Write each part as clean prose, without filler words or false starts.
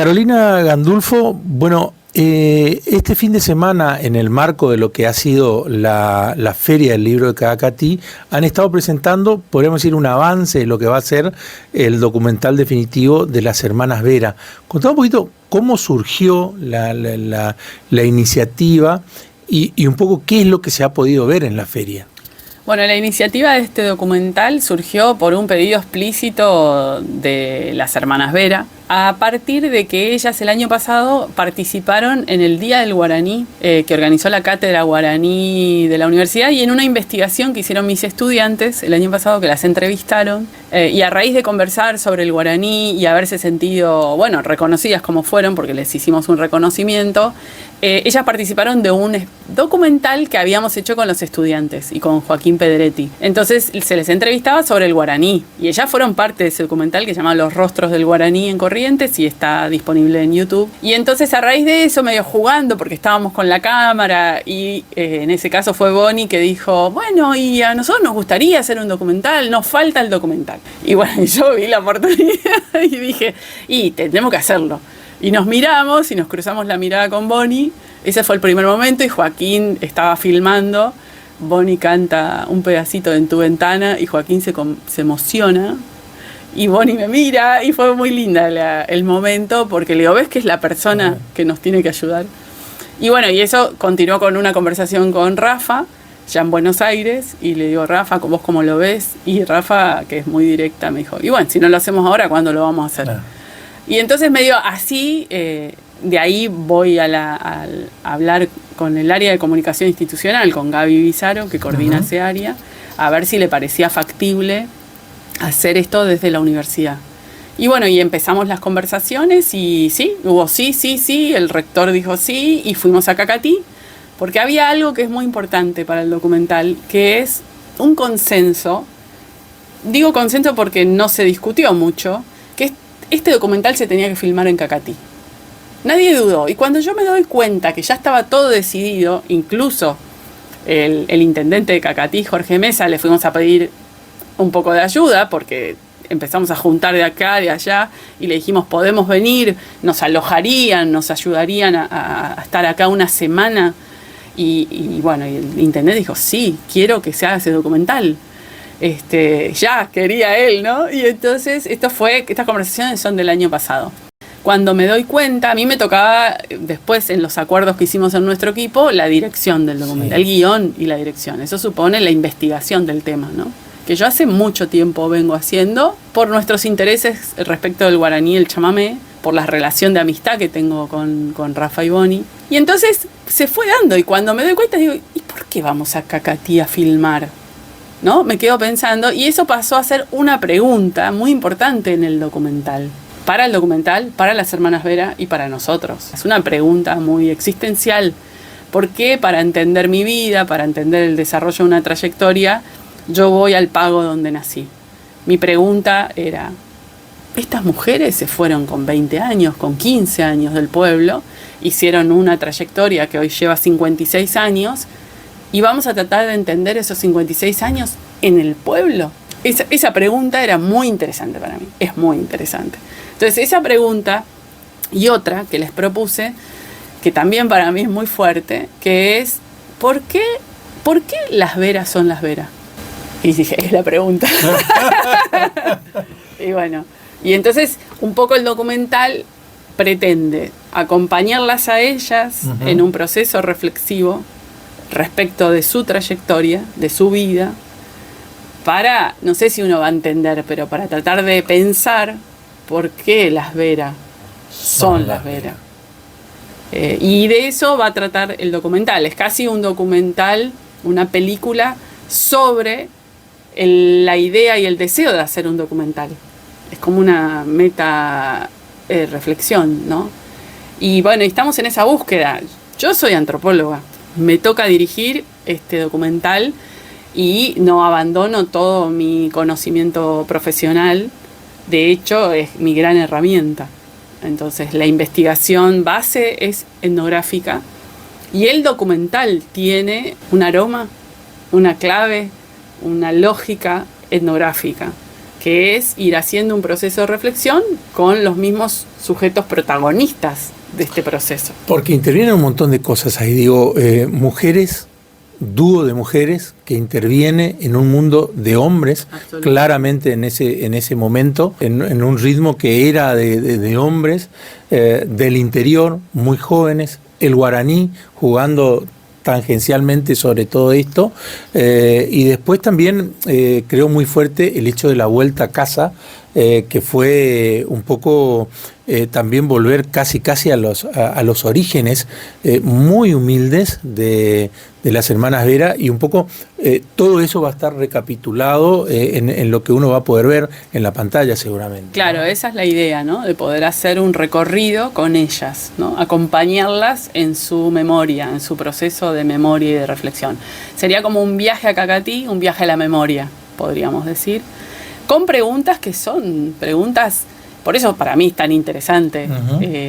Carolina Gandulfo, bueno, este fin de semana, en el marco de lo que ha sido la Feria del Libro de Cacatí, han estado presentando, podríamos decir, un avance de lo que va a ser el documental definitivo de las hermanas Vera. Contame un poquito cómo surgió la iniciativa y un poco qué es lo que se ha podido ver en la feria. Bueno, la iniciativa de este documental surgió por un pedido explícito de las hermanas Vera, a partir de que ellas el año pasado participaron en el Día del Guaraní, que organizó la Cátedra Guaraní de la universidad, y en una investigación que hicieron mis estudiantes el año pasado, que las entrevistaron, y a raíz de conversar sobre el guaraní y haberse sentido, bueno, reconocidas como fueron, porque les hicimos un reconocimiento, ellas participaron de un documental que habíamos hecho con los estudiantes y con Joaquín Pedretti. Entonces se les entrevistaba sobre el guaraní, y ellas fueron parte de ese documental que se llama Los Rostros del Guaraní en Corrientes, y está disponible en YouTube. Y entonces, a raíz de eso, medio jugando, porque estábamos con la cámara, y en ese caso fue Bonnie que dijo, bueno, y a nosotros nos gustaría hacer un documental, nos falta el documental. Y bueno, yo vi la oportunidad y dije, y tenemos que hacerlo. Y nos miramos y nos cruzamos la mirada con Bonnie. Ese fue el primer momento, y Joaquín estaba filmando. Bonnie canta un pedacito de En tu ventana y Joaquín se emociona. Y Bonnie me mira, y fue muy linda el momento, porque le digo, ¿ves que es la persona que nos tiene que ayudar? Y bueno, y eso continuó con una conversación con Rafa, ya en Buenos Aires, y le digo, Rafa, ¿vos cómo lo ves? Y Rafa, que es muy directa, me dijo, y bueno, si no lo hacemos ahora, ¿cuándo lo vamos a hacer? Claro. Y entonces medio así, de ahí voy a hablar con el área de comunicación institucional, con Gaby Bizarro, que coordina ese área, a ver si le parecía factible hacer esto desde la universidad. Y bueno, y empezamos las conversaciones, y sí, hubo sí, el rector dijo sí, y fuimos a Cacatí, porque había algo que es muy importante para el documental, que es un consenso. Digo consenso porque no se discutió mucho, que este documental se tenía que filmar en Cacatí. Nadie dudó, y cuando yo me doy cuenta que ya estaba todo decidido, incluso el intendente de Cacatí, Jorge Mesa, le fuimos a pedir un poco de ayuda, porque empezamos a juntar de acá, de allá, y le dijimos, podemos venir, nos alojarían, nos ayudarían a estar acá una semana, y bueno, y el intendente dijo, sí, quiero que se haga ese documental. Ya quería él, ¿no? Y entonces estas conversaciones son del año pasado. Cuando me doy cuenta, a mí me tocaba después, en los acuerdos que hicimos en nuestro equipo, la dirección del documental, el guión y la dirección. Eso supone la investigación del tema, ¿no? Que yo hace mucho tiempo vengo haciendo por nuestros intereses respecto del guaraní y el chamamé, por la relación de amistad que tengo con Rafa y Bonnie. Y entonces se fue dando, y cuando me doy cuenta digo, ¿y por qué vamos a Cacatí a filmar? ¿No? Me quedo pensando, y eso pasó a ser una pregunta muy importante en el documental, para las hermanas Vera y para nosotros. Es una pregunta muy existencial. ¿Por qué para entender mi vida, para entender el desarrollo de una trayectoria, yo voy al pago donde nací? Mi pregunta era, estas mujeres se fueron con 20 años, con 15 años del pueblo, hicieron una trayectoria que hoy lleva 56 años, y vamos a tratar de entender esos 56 años en el pueblo. Esa pregunta era muy interesante para mí, es muy interesante. Entonces esa pregunta y otra que les propuse, que también para mí es muy fuerte, que es, ¿por qué las Veras son las Veras? Y dije, es la pregunta. Y bueno, y entonces un poco el documental pretende acompañarlas a ellas en un proceso reflexivo respecto de su trayectoria, de su vida, para, no sé si uno va a entender, pero para tratar de pensar por qué las Vera son las Vera. Y de eso va a tratar el documental. Es casi un documental, una película sobre la idea y el deseo de hacer un documental. Es como una meta reflexión, ¿no? Y bueno, estamos en esa búsqueda. Yo soy antropóloga, me toca dirigir este documental y no abandono todo mi conocimiento profesional. De hecho, es mi gran herramienta. Entonces, la investigación base es etnográfica, y el documental tiene un aroma, una clave, una lógica etnográfica. que es ir haciendo un proceso de reflexión con los mismos sujetos protagonistas de este proceso. Porque intervienen un montón de cosas ahí, mujeres, dúo de mujeres que interviene en un mundo de hombres, claramente en ese momento, en un ritmo que era de hombres, del interior, muy jóvenes, el guaraní jugando tangencialmente sobre todo esto, y después también creo muy fuerte el hecho de la vuelta a casa, que fue un poco también volver casi a los orígenes muy humildes de las hermanas Vera, y un poco todo eso va a estar recapitulado en lo que uno va a poder ver en la pantalla seguramente. Claro, esa es la idea, ¿no? De poder hacer un recorrido con ellas, ¿no? Acompañarlas en su memoria, en su proceso de memoria y de reflexión. Sería como un viaje a Cacatí, un viaje a la memoria, podríamos decir, con preguntas que son preguntas. Por eso para mí es tan interesante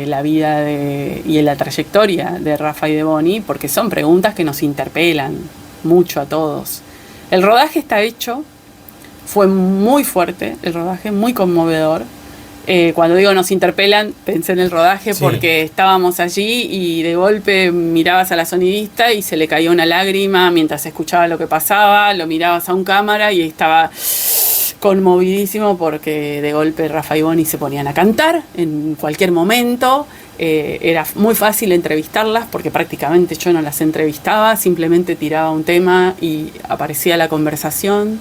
la vida y la trayectoria de Rafa y de Bonnie, porque son preguntas que nos interpelan mucho a todos. El rodaje está hecho, fue muy fuerte, el rodaje muy conmovedor. Cuando digo nos interpelan, pensé en el rodaje porque estábamos allí y de golpe mirabas a la sonidista y se le caía una lágrima mientras escuchaba lo que pasaba, lo mirabas a un cámara y estaba conmovidísimo porque de golpe Rafa y Bonnie se ponían a cantar en cualquier momento. Era muy fácil entrevistarlas porque prácticamente yo no las entrevistaba, simplemente tiraba un tema y aparecía la conversación.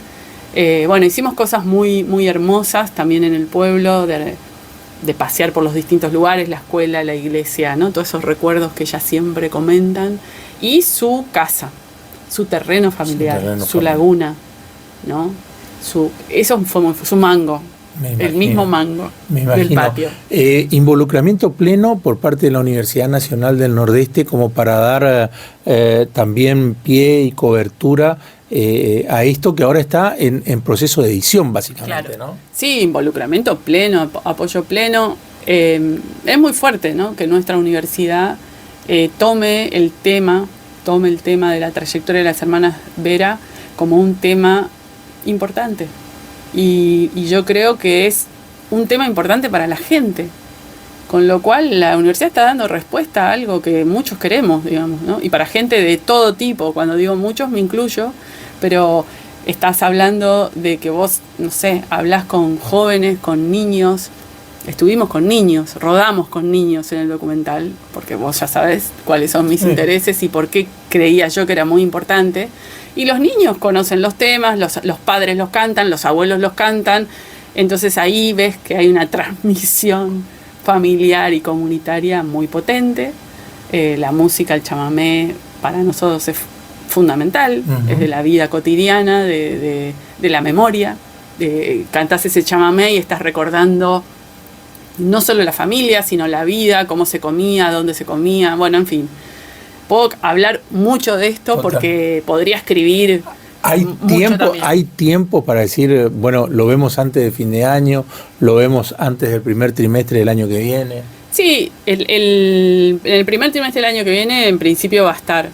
Hicimos cosas muy, muy hermosas también en el pueblo, de pasear por los distintos lugares, la escuela, la iglesia, ¿no? Todos esos recuerdos que ellas siempre comentan, y su casa, su terreno familiar, su laguna, ¿no? Eso fue su mango, el mismo mango del patio. Involucramiento pleno por parte de la Universidad Nacional del Nordeste como para dar también pie y cobertura a esto que ahora está en proceso de edición, básicamente, ¿no? Sí, involucramiento pleno, apoyo pleno. Es muy fuerte, ¿no? Que nuestra universidad tome el tema de la trayectoria de las hermanas Vera como un tema importante, y yo creo que es un tema importante para la gente, con lo cual la universidad está dando respuesta a algo que muchos queremos, digamos, ¿no? Y para gente de todo tipo, cuando digo muchos me incluyo, pero estás hablando de que vos, no sé, hablás con jóvenes, con niños. Estuvimos con niños, rodamos con niños en el documental, porque vos ya sabés cuáles son mis intereses y por qué creía yo que era muy importante. Y los niños conocen los temas, los padres los cantan, los abuelos los cantan. Entonces ahí ves que hay una transmisión familiar y comunitaria muy potente. La música, el chamamé, para nosotros es fundamental, es de la vida cotidiana, de la memoria. Cantás ese chamamé y estás recordando no solo la familia, sino la vida, cómo se comía, dónde se comía, bueno, en fin. Puedo hablar mucho de esto porque podría escribir. Hay tiempo para decir, bueno, lo vemos antes de fin de año, lo vemos antes del primer trimestre del año que viene. Sí, en el primer trimestre del año que viene en principio va a estar.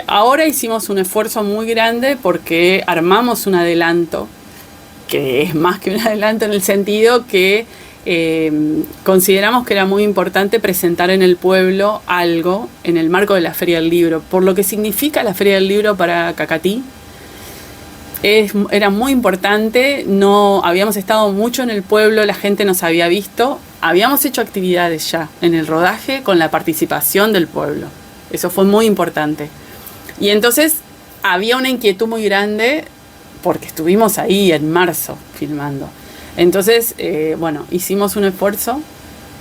Ahora hicimos un esfuerzo muy grande porque armamos un adelanto, que es más que un adelanto en el sentido que consideramos que era muy importante presentar en el pueblo algo en el marco de la Feria del Libro, por lo que significa la Feria del Libro para Cacatí. Era muy importante, no habíamos estado mucho en el pueblo, la gente nos había visto, habíamos hecho actividades ya en el rodaje con la participación del pueblo, eso fue muy importante. Y entonces había una inquietud muy grande porque estuvimos ahí en marzo filmando. Entonces, hicimos un esfuerzo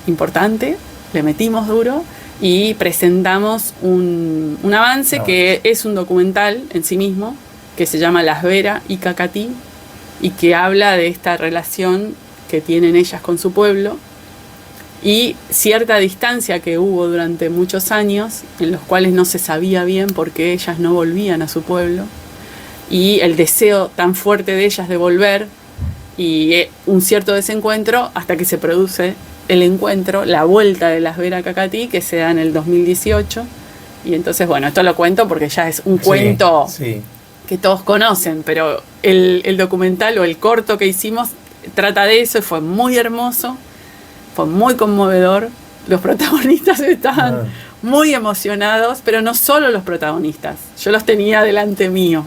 importante, le metimos duro y presentamos un avance que es un documental en sí mismo, que se llama Las Vera y Cacatí, y que habla de esta relación que tienen ellas con su pueblo y cierta distancia que hubo durante muchos años en los cuales no se sabía bien por qué ellas no volvían a su pueblo, y el deseo tan fuerte de ellas de volver y un cierto desencuentro hasta que se produce el encuentro, la vuelta de Las Vera a Cacatí, que se da en el 2018. Y entonces, esto lo cuento porque ya es un cuento que todos conocen, pero el documental o el corto que hicimos trata de eso y fue muy hermoso, fue muy conmovedor. Los protagonistas estaban muy emocionados, pero no solo los protagonistas. Yo los tenía delante mío.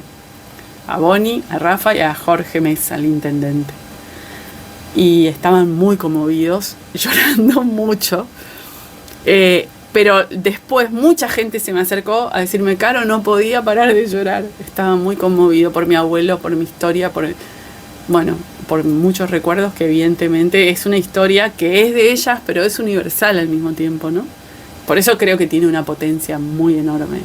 A Bonnie, a Rafa y a Jorge Mesa, el intendente. Y estaban muy conmovidos, llorando mucho. Pero después mucha gente se me acercó a decirme, Caro, no podía parar de llorar. Estaba muy conmovido por mi abuelo, por mi historia, por muchos recuerdos que evidentemente es una historia que es de ellas, pero es universal al mismo tiempo, ¿no? Por eso creo que tiene una potencia muy enorme.